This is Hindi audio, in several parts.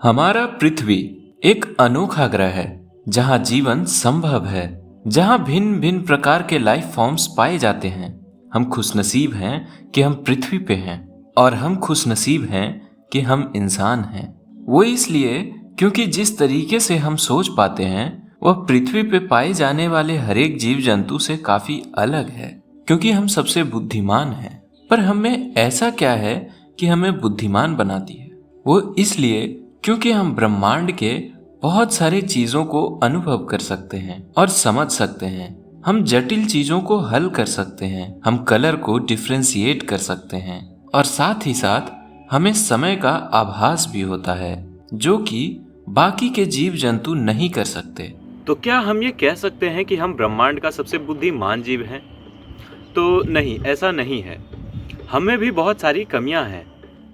हमारा पृथ्वी एक अनोखा ग्रह है जहाँ जीवन संभव है, जहाँ भिन्न भिन्न प्रकार के लाइफ फॉर्म्स पाए जाते हैं। हम खुशनसीब हैं कि हम पृथ्वी पे हैं और हम खुशनसीब हैं कि हम इंसान हैं। वो इसलिए क्योंकि जिस तरीके से हम सोच पाते हैं वह पृथ्वी पे पाए जाने वाले हर एक जीव जंतु से काफी अलग है, क्योंकि हम सबसे बुद्धिमान हैं। पर हमें ऐसा क्या है कि हमें बुद्धिमान बनाती है? वो इसलिए क्योंकि हम ब्रह्मांड के बहुत सारी चीजों को अनुभव कर सकते हैं और समझ सकते हैं। हम जटिल चीजों को हल कर सकते हैं, हम कलर को डिफ्रेंशिएट कर सकते हैं और साथ ही साथ हमें समय का आभास भी होता है, जो कि बाकी के जीव जंतु नहीं कर सकते। तो क्या हम ये कह सकते हैं कि हम ब्रह्मांड का सबसे बुद्धिमान जीव हैं? तो नहीं, ऐसा नहीं है। हमें भी बहुत सारी कमियां हैं।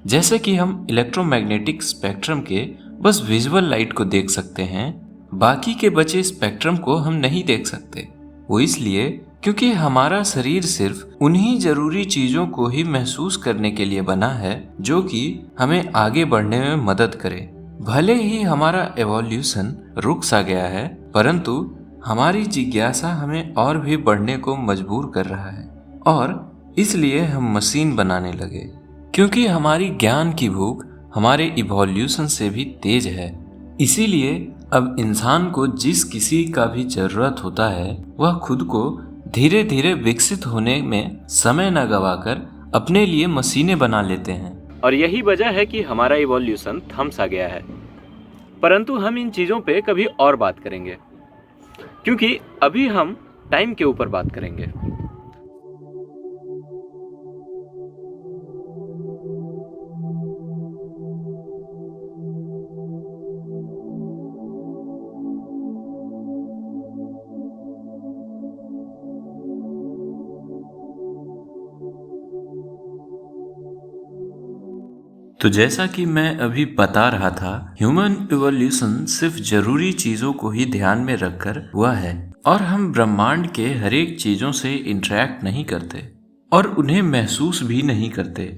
जैसे कि हम इलेक्ट्रोमैग्नेटिक स्पेक्ट्रम के बस विजुअल लाइट को देख सकते हैं, बाकी के बचे स्पेक्ट्रम को हम नहीं देख सकते। वो इसलिए क्योंकि हमारा शरीर सिर्फ उन्हीं जरूरी चीजों को ही महसूस करने के लिए बना है जो कि हमें आगे बढ़ने में मदद करे। भले ही हमारा एवोल्यूशन रुक सा गया है, परंतु हमारी जिज्ञासा हमें और भी बढ़ने को मजबूर कर रहा है और इसलिए हम मशीन बनाने लगे, क्योंकि हमारी ज्ञान की भूख हमारे इवोल्यूशन से भी तेज है। इसीलिए अब इंसान को जिस किसी का भी जरूरत होता है वह खुद को धीरे धीरे विकसित होने में समय न गवाकर अपने लिए मशीनें बना लेते हैं। और यही वजह है कि हमारा इवोल्यूशन थम सा गया है। परंतु हम इन चीजों पे कभी और बात करेंगे, क्योंकि अभी हम टाइम के ऊपर बात करेंगे। तो जैसा कि मैं अभी बता रहा था, ह्यूमन इवोल्यूशन सिर्फ जरूरी चीजों को ही ध्यान में रखकर हुआ है और हम ब्रह्मांड के हर एक चीजों से इंटरेक्ट नहीं करते और उन्हें महसूस भी नहीं करते,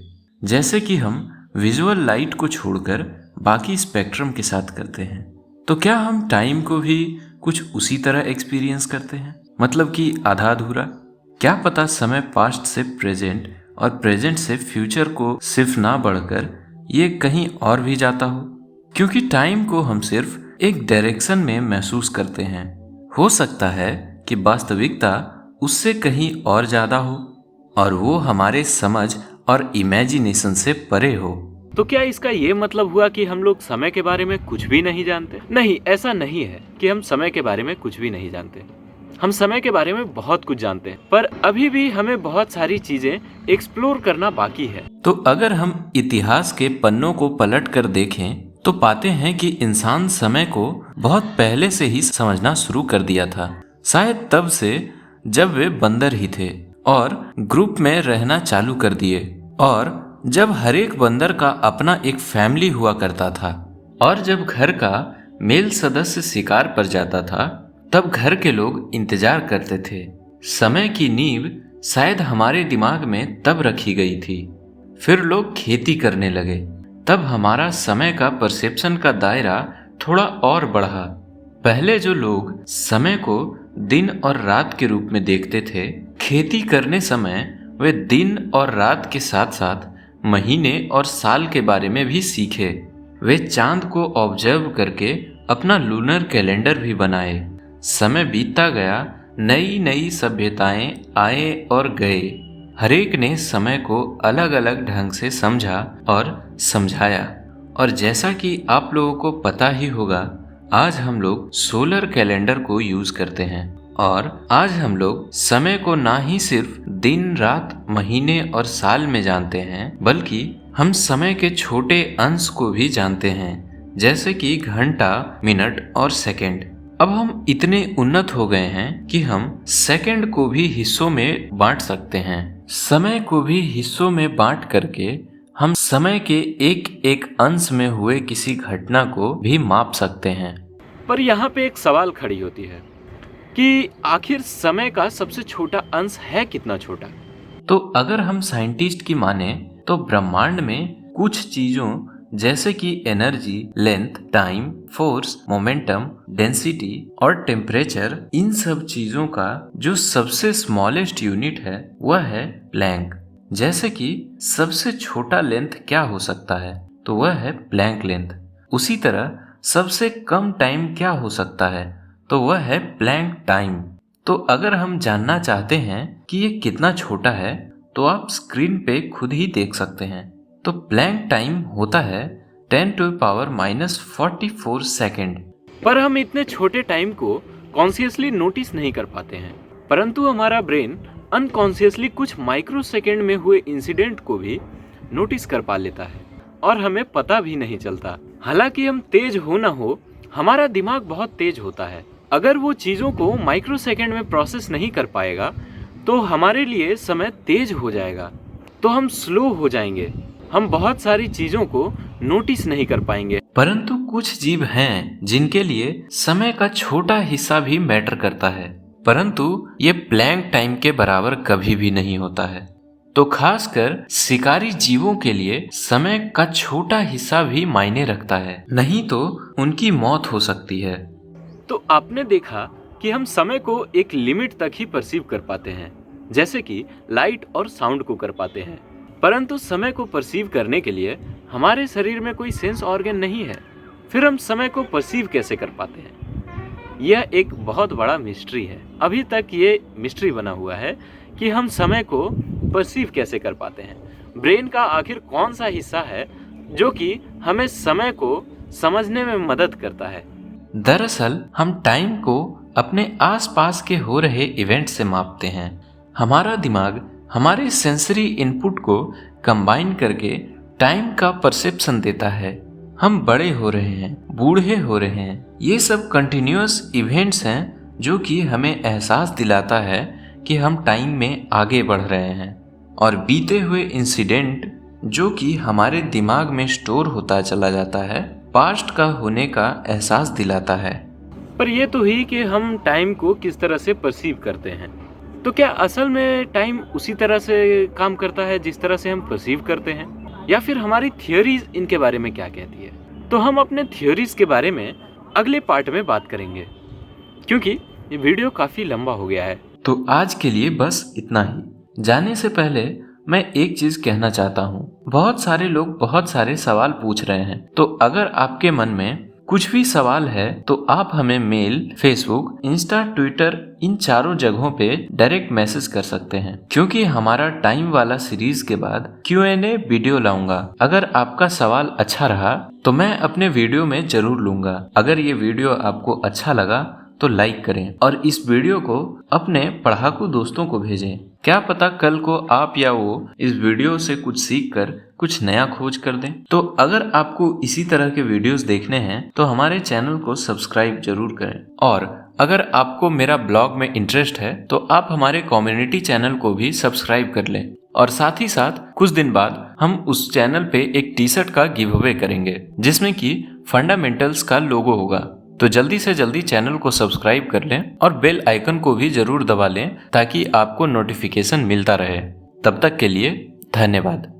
जैसे कि हम विजुअल लाइट को छोड़कर बाकी स्पेक्ट्रम के साथ करते हैं। तो क्या हम टाइम को भी कुछ उसी तरह एक्सपीरियंस करते हैं, मतलब कि आधा अधूरा? क्या पता समय पास्ट से प्रेजेंट और प्रेजेंट से फ्यूचर को सिर्फ ना बढ़कर ये कहीं और भी जाता हो, क्योंकि टाइम को हम सिर्फ एक डायरेक्शन में महसूस करते हैं। हो सकता है कि वास्तविकता उससे कहीं और ज्यादा हो और वो हमारे समझ और इमेजिनेशन से परे हो। तो क्या इसका ये मतलब हुआ कि हम लोग समय के बारे में कुछ भी नहीं जानते? नहीं, ऐसा नहीं है कि हम समय के बारे में कुछ भी नहीं जानते। हम समय के बारे में बहुत कुछ जानते हैं, पर अभी भी हमें बहुत सारी चीजें एक्सप्लोर करना बाकी है। तो अगर हम इतिहास के पन्नों को पलट कर देखें तो पाते हैं कि इंसान समय को बहुत पहले से ही समझना शुरू कर दिया था, शायद तब से जब वे बंदर ही थे और ग्रुप में रहना चालू कर दिए, और जब हर एक बंदर का अपना एक फैमिली हुआ करता था, और जब घर का मेल सदस्य शिकार पर जाता था तब घर के लोग इंतजार करते थे। समय की नींव शायद हमारे दिमाग में तब रखी गई थी। फिर लोग खेती करने लगे, तब हमारा समय का परसेप्शन का दायरा थोड़ा और बढ़ा। पहले जो लोग समय को दिन और रात के रूप में देखते थे, खेती करने समय वे दिन और रात के साथ साथ महीने और साल के बारे में भी सीखे। वे चांद को ऑब्जर्व करके अपना लूनर कैलेंडर भी बनाए। समय बीतता गया, नई नई सभ्यताएं आए और गए। हरेक ने समय को अलग अलग ढंग से समझा और समझाया, और जैसा कि आप लोगों को पता ही होगा, आज हम लोग सोलर कैलेंडर को यूज करते हैं और आज हम लोग समय को ना ही सिर्फ दिन रात महीने और साल में जानते हैं, बल्कि हम समय के छोटे अंश को भी जानते हैं, जैसे कि घंटा, मिनट और सेकंड। अब हम इतने उन्नत हो गए हैं कि हम सेकंड को भी हिस्सों में बांट सकते हैं। समय को भी हिस्सों में बांट करके हम समय के एक एक अंश में हुए किसी घटना को भी माप सकते हैं। पर यहाँ पे एक सवाल खड़ी होती है कि आखिर समय का सबसे छोटा अंश है कितना छोटा? तो अगर हम साइंटिस्ट की माने तो ब्रह्मांड में कुछ चीजों जैसे कि energy, length, time, force, momentum, density और टेम्परेचर, इन सब चीजों का जो सबसे स्मॉलेस्ट यूनिट है वह है प्लैंक। जैसे कि सबसे छोटा लेंथ क्या हो सकता है, तो वह है प्लैंक लेंथ। उसी तरह सबसे कम टाइम क्या हो सकता है, तो वह है प्लैंक टाइम। तो अगर हम जानना चाहते हैं कि ये कितना छोटा है, तो आप स्क्रीन पे खुद ही देख सकते हैं। तो प्लैंक टाइम होता है 10⁻⁴ सेकेंड। पर हम इतने छोटे टाइम को कॉन्शियसली नोटिस नहीं कर पाते हैं, परंतु हमारा ब्रेन अनकॉन्शियसली कुछ माइक्रो सेकेंड में हुए इंसिडेंट को भी नोटिस कर पा लेता है और हमें पता भी नहीं चलता। हालांकि हम तेज हो ना हो, हमारा दिमाग बहुत तेज होता है। अगर वो चीजों को माइक्रो सेकेंड में प्रोसेस नहीं कर पाएगा तो हमारे लिए समय तेज हो जाएगा, तो हम स्लो हो जाएंगे, हम बहुत सारी चीजों को नोटिस नहीं कर पाएंगे। परंतु कुछ जीव हैं जिनके लिए समय का छोटा हिस्सा भी मैटर करता है, परंतु ये प्लैंक टाइम के बराबर कभी भी नहीं होता है। तो खासकर शिकारी जीवों के लिए समय का छोटा हिस्सा भी मायने रखता है, नहीं तो उनकी मौत हो सकती है। तो आपने देखा कि हम समय को एक लिमिट तक ही परसीव कर पाते हैं, जैसे कि लाइट और साउंड को कर पाते हैं, परंतु समय को परसीव करने के लिए हमारे शरीर में कोई सेंस ऑर्गन नहीं है। फिर हम समय को परसीव कैसे कर पाते हैं? यह एक बहुत बड़ा मिस्ट्री है। अभी तक ये मिस्ट्री बना हुआ है कि हम समय को परसीव कैसे कर पाते हैं। ब्रेन का आखिर कौन सा हिस्सा है जो कि हमें समय को समझने में मदद करता है? दरअसल हम टाइम को अपने आसपास के हो रहे इवेंट से मापते हैं। हमारा दिमाग हमारे सेंसरी इनपुट को कंबाइन करके टाइम का परसेप्शन देता है। हम बड़े हो रहे हैं, बूढ़े हो रहे हैं, ये सब कंटिन्यूअस इवेंट्स हैं जो कि हमें एहसास दिलाता है कि हम टाइम में आगे बढ़ रहे हैं। और बीते हुए इंसिडेंट जो कि हमारे दिमाग में स्टोर होता चला जाता है, पास्ट का होने का एहसास दिलाता है। पर यह तो ही कि हम टाइम को किस तरह से परसीव करते हैं। तो क्या असल में टाइम उसी तरह से काम करता है जिस तरह से हम परसीव करते हैं, या फिर हमारी थियोरीज इनके बारे में क्या कहती है? तो हम अपने थियोरीज के बारे में अगले पार्ट में बात करेंगे, क्योंकि ये वीडियो काफी लंबा हो गया है। तो आज के लिए बस इतना ही। जाने से पहले मैं एक चीज कहना चाहता हूँ। बहुत सारे लोग बहुत सारे सवाल पूछ रहे हैं, तो अगर आपके मन में कुछ भी सवाल है तो आप हमें मेल, फेसबुक, इंस्टा, ट्विटर, इन चारों जगहों पे डायरेक्ट मैसेज कर सकते हैं, क्योंकि हमारा टाइम वाला सीरीज के बाद Q&A वीडियो लाऊंगा। अगर आपका सवाल अच्छा रहा तो मैं अपने वीडियो में जरूर लूंगा। अगर ये वीडियो आपको अच्छा लगा तो लाइक करें और इस वीडियो को अपने पढ़ाकू दोस्तों को भेजें। क्या पता कल को आप या वो इस वीडियो से कुछ सीख कर कुछ नया खोज कर दें। तो अगर आपको इसी तरह के वीडियोस देखने हैं तो हमारे चैनल को सब्सक्राइब जरूर करें। और अगर आपको मेरा ब्लॉग में इंटरेस्ट है तो आप हमारे कम्युनिटी चैनल को भी सब्सक्राइब कर लें। और साथ ही साथ कुछ दिन बाद हम उस चैनल पे एक टी शर्ट का गिव अवे करेंगे जिसमें कि फंडामेंटल्स का लोगो होगा। तो जल्दी से जल्दी चैनल को सब्सक्राइब कर लें और बेल आइकन को भी जरूर दबा लें ताकि आपको नोटिफिकेशन मिलता रहे। तब तक के लिए धन्यवाद।